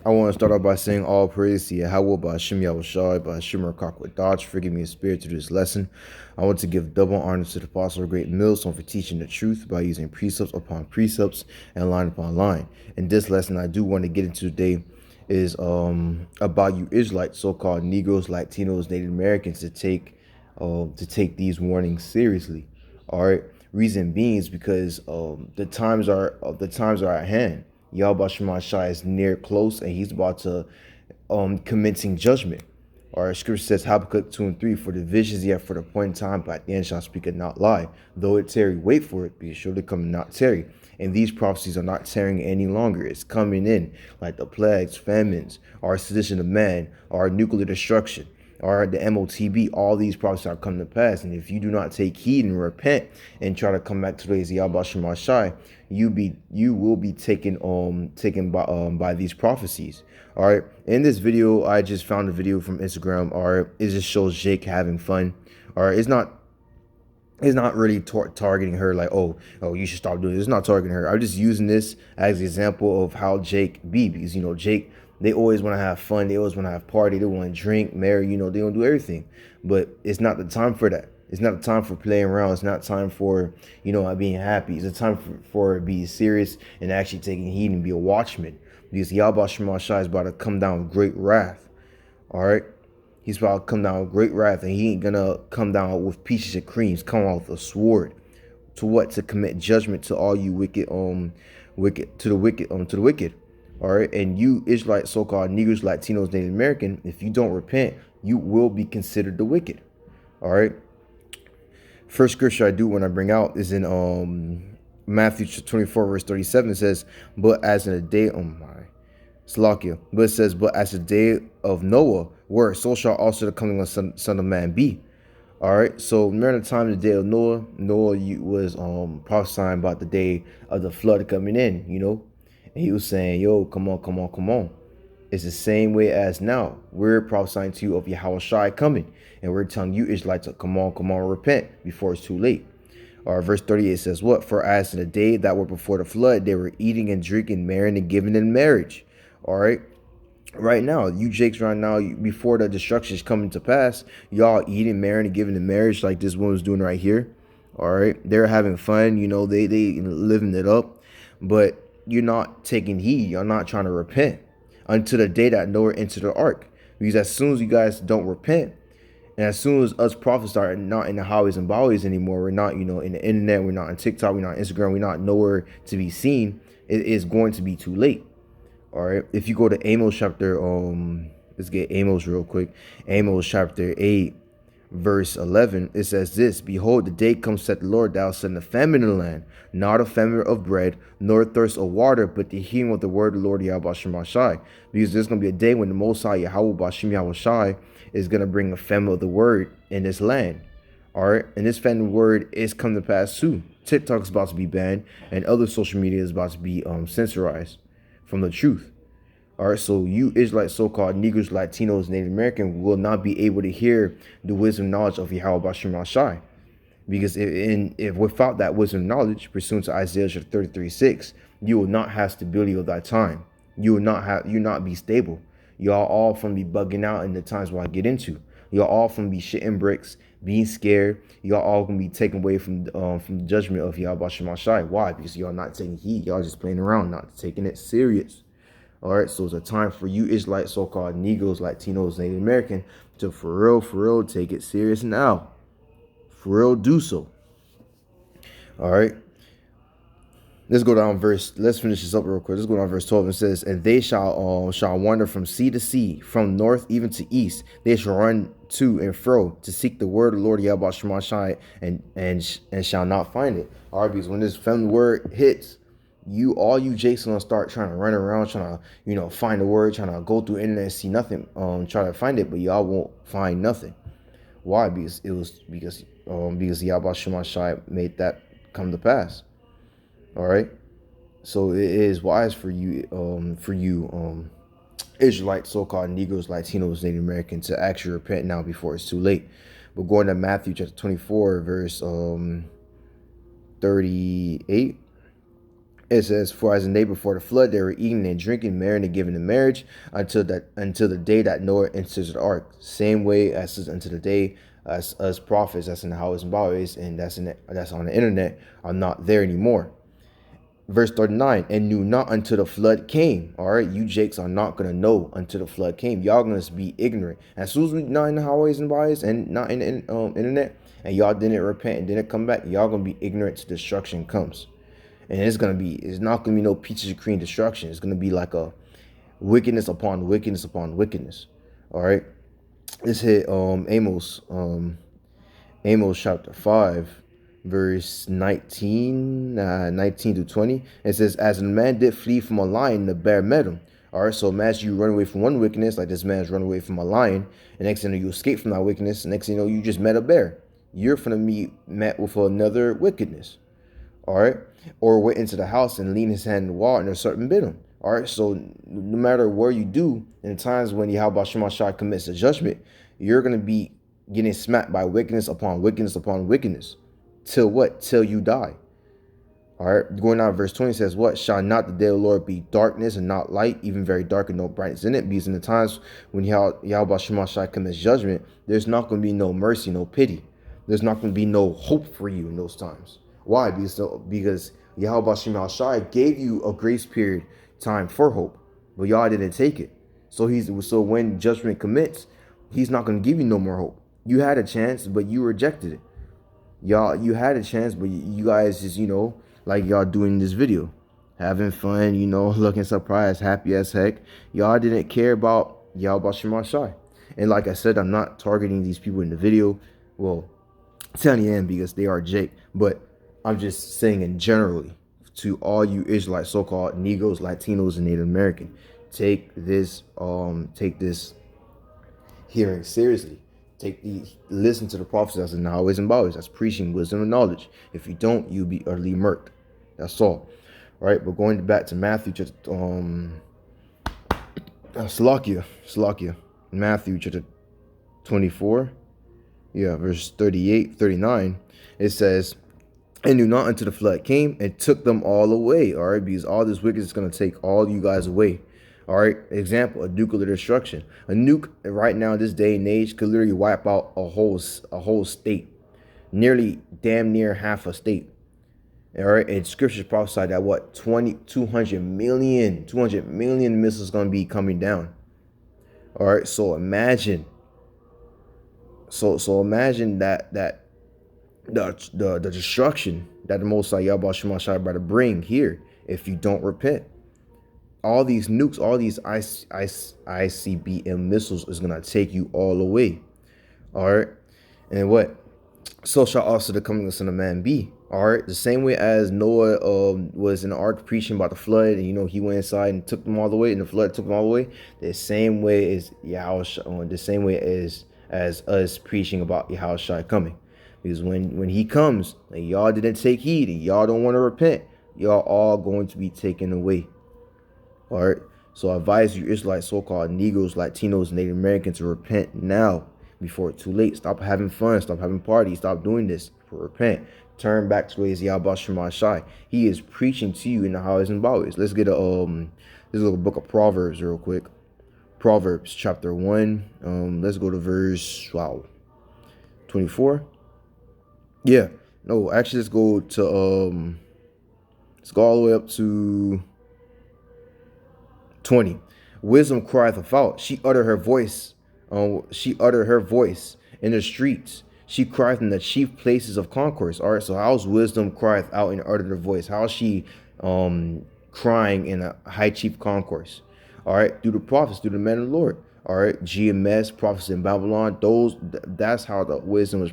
I want to start off by saying all praise to YAHAWAH, BAHASHAM, YAHWASHI, BAHASHAM, QADASH for giving me a spirit to do this lesson. I want to give double honor to the Apostle of Great Millstone for teaching the truth by using precepts upon precepts and line upon line. In this lesson I do want to get into today is about you Israelites, so-called Negroes, Latinos, Native Americans to take these warnings seriously. All right. Reason being is because the times are at hand. YAHAWASHI is near close, and he's about to commencing judgment. Our scripture says Habakkuk 2 and 3, for the visions yet for the appointed time, but at the end shall speak and not lie. Though it tarry, wait for it, because surely come and not tarry. And these prophecies are not tarrying any longer. It's coming in like the plagues, famines, our sedition of man, our nuclear destruction, or the MOTB. All these prophecies are coming to pass. And if you do not take heed and repent and try to come back to today's YAHAWASHI, you will be taken by these prophecies. All right. In this video, I just found a video from Instagram. All right, it just shows Jake having fun. All right, it's not really targeting her like, oh, you should stop doing this. It's not targeting her. I'm just using this as an example of how Jake be, because Jake, they always want to have fun. They always want to have party. They want to drink, marry. They want to do everything. But it's not the time for that. It's not the time for playing around. It's not time for being happy. It's a time for being serious and actually taking heed and be a watchman. Because YAHAWASHI is about to come down with great wrath. All right. He's about to come down with great wrath, and he ain't gonna come down with peaches and creams. Come out with a sword. To what? To commit judgment to all you wicked, to the wicked. All right, and you Israelites, so-called Negroes, Latinos, Native American, if you don't repent, you will be considered the wicked. All right. First scripture I do want to bring out is in Matthew 24 verse 37. It says, "But as in the day, Salakia. But it says, but as the day of Noah were, so shall also the coming of the Son of Man be." All right. So during the time of the day of Noah was prophesying about the day of the flood coming in, and he was saying, yo, come on. It's the same way as now. We're prophesying to you of YAHAWASHI coming, and we're telling you Israelites to come on, repent before it's too late. Verse 38 says what? For as in the day that were before the flood, they were eating and drinking, marrying and giving in marriage. All right. Right now, you Jakes, right now, before the destruction is coming to pass, y'all eating, marrying, and giving in marriage like this woman's doing right here. All right. They're having fun. They living it up. But you're not taking heed. You're not trying to repent until the day that Noah entered the ark. Because as soon as you guys don't repent, and as soon as us prophets are not in the highways and byways anymore, we're not, in the internet, we're not on TikTok, we're not on Instagram, we're not nowhere to be seen, it is going to be too late. All right. If you go to Amos chapter, let's get Amos real quick. Amos chapter 8, verse 11, it says this: "Behold, the day comes, said the Lord, thou send a famine in the land, not a famine of bread, nor thirst of water, but the hearing of the word of the Lord YAHAWASHI." Because there's going to be a day when the Most High YAHAWASHI is going to bring a famine of the word in this land. All right. And this famine word is coming to pass soon. TikTok is about to be banned, and other social media is about to be censorized from the truth. All right, so you Israelites, so-called Negroes, Latinos, Native American, will not be able to hear the wisdom knowledge of YAHAWASHI. Because if without that wisdom knowledge, pursuant to Isaiah 33:6, you will not have stability of that time. You not be stable. Y'all all from be bugging out in the times where I get into. Y'all all from be shitting bricks, being scared. Y'all all gonna be taken away from the judgment of YAHAWASHI. Why? Because y'all not taking heed. Y'all just playing around, not taking it serious. All right, so it's a time for you Israelites, so-called Negroes, Latinos, Native American, to for real take it serious now. For real, do so. All right. Let's go down let's finish this up real quick. Let's go down verse 12. It says, "And they shall wander from sea to sea, from north even to east. They shall run to and fro to seek the word of the Lord YAHAWASHI, and shall not find it." All right, because when this family word hits, all you Jason gonna start trying to run around, trying to find the word, trying to go through the internet and see nothing, try to find it, but y'all won't find nothing. Why? Because YAHAWASHI made that come to pass. All right. So it is wise for you Israelites, so-called Negroes, Latinos, Native American, to actually repent now before it's too late. But going to Matthew chapter 24, verse 38. It says, "For as a day before the flood, they were eating and drinking, marrying and giving in marriage until the day that Noah enters the ark. Same way as is until the day as us prophets that's in the houses and byways and that's on the internet are not there anymore." Verse 39, "And knew not until the flood came." All right, you jakes are not going to know until the flood came. Y'all going to be ignorant. As soon as we not in the highways and byways and not in the internet, and y'all didn't repent and didn't come back, y'all going to be ignorant till destruction comes. And it's not going to be no peaches and cream destruction. It's going to be like a wickedness upon wickedness upon wickedness. All right. Let's hit Amos chapter 5, verse 19 to 20. It says, "As a man did flee from a lion, the bear met him." All right, so imagine you run away from one wickedness, like this man's run away from a lion, and next thing you know, you escape from that wickedness, and next thing you know, you just met a bear. You're going to be met with another wickedness. All right, or went into the house and leaned his hand in the wall, and a serpent bit him. All right, so no matter where you do, in the times when YAHAWASHI commits a judgment, you're going to be getting smacked by wickedness upon wickedness upon wickedness. Till what? Till you die. All right, going on, verse 20 says, "What? Shall not the day of the Lord be darkness and not light, even very dark and no brightness in it?" Because in the times when YAHAWASHI commits judgment, there's not going to be no mercy, no pity. There's not going to be no hope for you in those times. Why? Because YAHAWASHI gave you a grace period time for hope, but y'all didn't take it. So when judgment commits, he's not going to give you no more hope. You had a chance, but you rejected it. You had a chance, but you guys just, like y'all doing this video, having fun, looking surprised, happy as heck. Y'all didn't care about YAHAWASHI. And like I said, I'm not targeting these people in the video. Well, telling you because they are Jake, but I'm just saying in generally to all you Israelites, so-called Negroes, Latinos, and Native American, take this hearing seriously. Listen to the prophets that's in the highways and byways, that's preaching wisdom and knowledge. If you don't, you'll be utterly murked. That's all. All right, but going back to Matthew, Salakia, Matthew chapter 24, verse 38, 39, it says, "And knew not until the flood came and took them all away." All right, because all this wickedness is going to take all you guys away. All right, example, a nuclear destruction. A nuke right now, this day and age, could literally wipe out a whole state, damn near half a state. All right, and scriptures prophesied that 200 million missiles going to be coming down. All right, so imagine, imagine that the destruction that the Most High YAHAWASHI about to bring here if you don't repent. All these nukes, all these ICBM missiles is going to take you all away. All right. And what? So shall also the coming of the Son of Man be. All right. The same way as Noah was in the ark preaching about the flood, and he went inside and took them all the way, and the flood took them all the way. The same way is YAHAWASHI, the same way as us preaching about YAHAWASHI coming. Because when he comes, and y'all didn't take heed, and y'all don't want to repent, y'all all going to be taken away. All right, so I advise you Israelites, so-called Negroes, Latinos, Native Americans, to repent now before it's too late. Stop having fun. Stop having parties. Stop doing this. Repent. Turn back to the ways of YAHAWASHI. He is preaching to you in the highways and byways. Let's get this little book of Proverbs real quick. Proverbs chapter 1. Let's go to verse 24. Yeah. No, actually, let's go all the way up to 20. "Wisdom crieth without. She uttered her voice. She uttered her voice in the streets. She crieth in the chief places of concourse." All right. So how's wisdom crieth out and uttered her voice? How's she crying in a high chief concourse? All right. Through the prophets, through the men of the Lord. All right. GMS, prophets in Babylon. That's how the wisdom was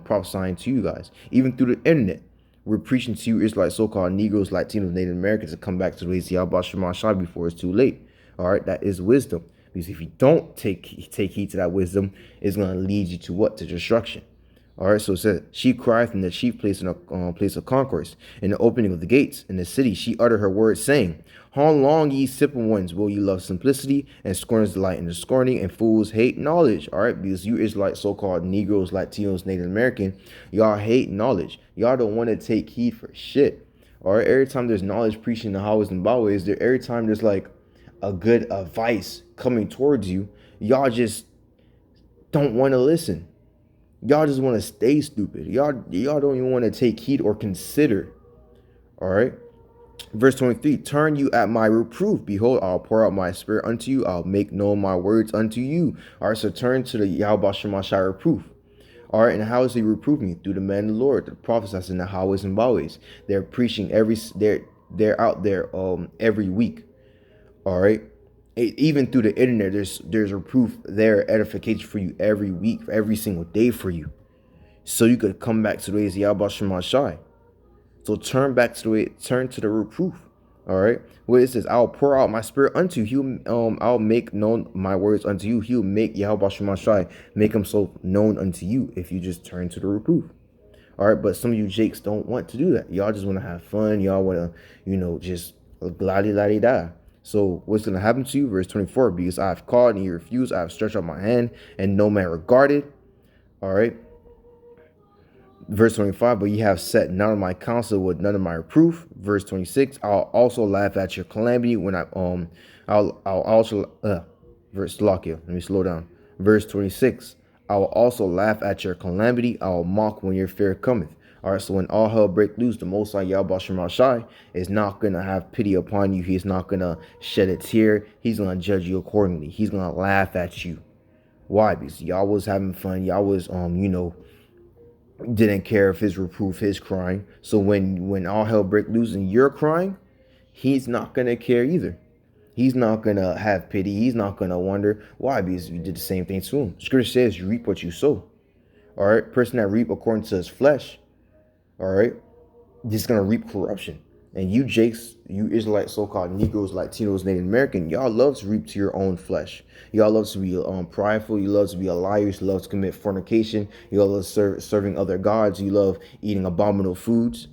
prophesying to you guys. Even through the internet. We're preaching to you Israelites, so-called Negroes, Latinos, Native Americans, to come back to the ways of YAHAWASHI before it's too late. All right, that is wisdom. Because if you don't take heed to that wisdom, it's going to lead you to what? To destruction. All right, so it says, "She crieth in the chief place in a place of concourse, in the opening of the gates, in the city. She uttered her words, saying, How long, ye simple ones, will ye love simplicity, and scorners delight in the scorning, and fools hate knowledge?" All right, because you Israelites, so-called Negroes, Latinos, Native American, y'all hate knowledge. Y'all don't want to take heed for shit. Or every time there's knowledge preaching the Hawas and Baways, there every time there's like a good advice coming towards you, y'all just don't want to listen. Y'all just want to stay stupid. Y'all don't even want to take heed or consider. All right. Verse 23, turn you at my reproof. Behold, I'll pour out my spirit unto you. I'll make known my words unto you. All right, so turn to the YAHAWASHI reproof. All right, and how is he reproving you? Through the man of the Lord, the prophets that's in the Hawas and Baways. They're preaching they're out there every week. All right. Even through the internet, there's reproof there, edification for you every week, every single day for you. So you could come back to the ways of YAHAWASHI. So turn to the reproof. All right. What it says, I'll pour out my spirit unto you. I'll make known my words unto you. He'll make YAHAWASHI make himself known unto you if you just turn to the reproof. All right. But some of you jakes don't want to do that. Y'all just want to have fun. Y'all want to, just la-di-la-di-da. So what's going to happen to you? Verse 24, because I have called and you refused. I have stretched out my hand and no man regarded. All right. Verse 25, but ye have set none of my counsel with none of my reproof. Verse 26, I'll also laugh at your calamity when I'll also verse Lakia. Let me slow down. Verse 26, I will also laugh at your calamity. I will mock when your fear cometh. All right, so when all hell break loose, the Most High YAHAWASHI is not gonna have pity upon you. He's not gonna shed a tear. He's gonna judge you accordingly. He's gonna laugh at you. Why? Because y'all was having fun. Y'all was didn't care if his reproof, his crying. So when all hell break loose and you're crying, he's not gonna care either. He's not gonna have pity. He's not gonna wonder why, because you did the same thing to him. Scripture says you reap what you sow. All right, person that reap according to his flesh, all right, just gonna reap corruption. And you jakes, you Israelites, so-called Negroes, Latinos, Native American, y'all love to reap to your own flesh. Y'all love to be prideful. You love to be a liar. You love to commit fornication. You love serving other gods. You love eating abominable foods.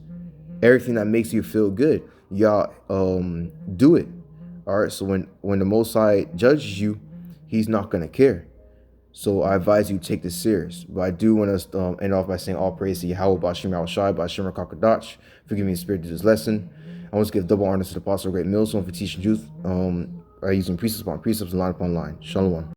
Everything that makes you feel good, y'all do it. All right. So when the Most High judges you, he's not gonna care. So I advise you take this serious. But I do want to end off by saying all praise to Yahawah, BAHASHAM, BAHASHAM, QADASH. Forgive me in spirit to this lesson. I want to give double honor to the Apostle Great Millstone for teaching truth by using precepts upon precepts and line upon line. Shalom.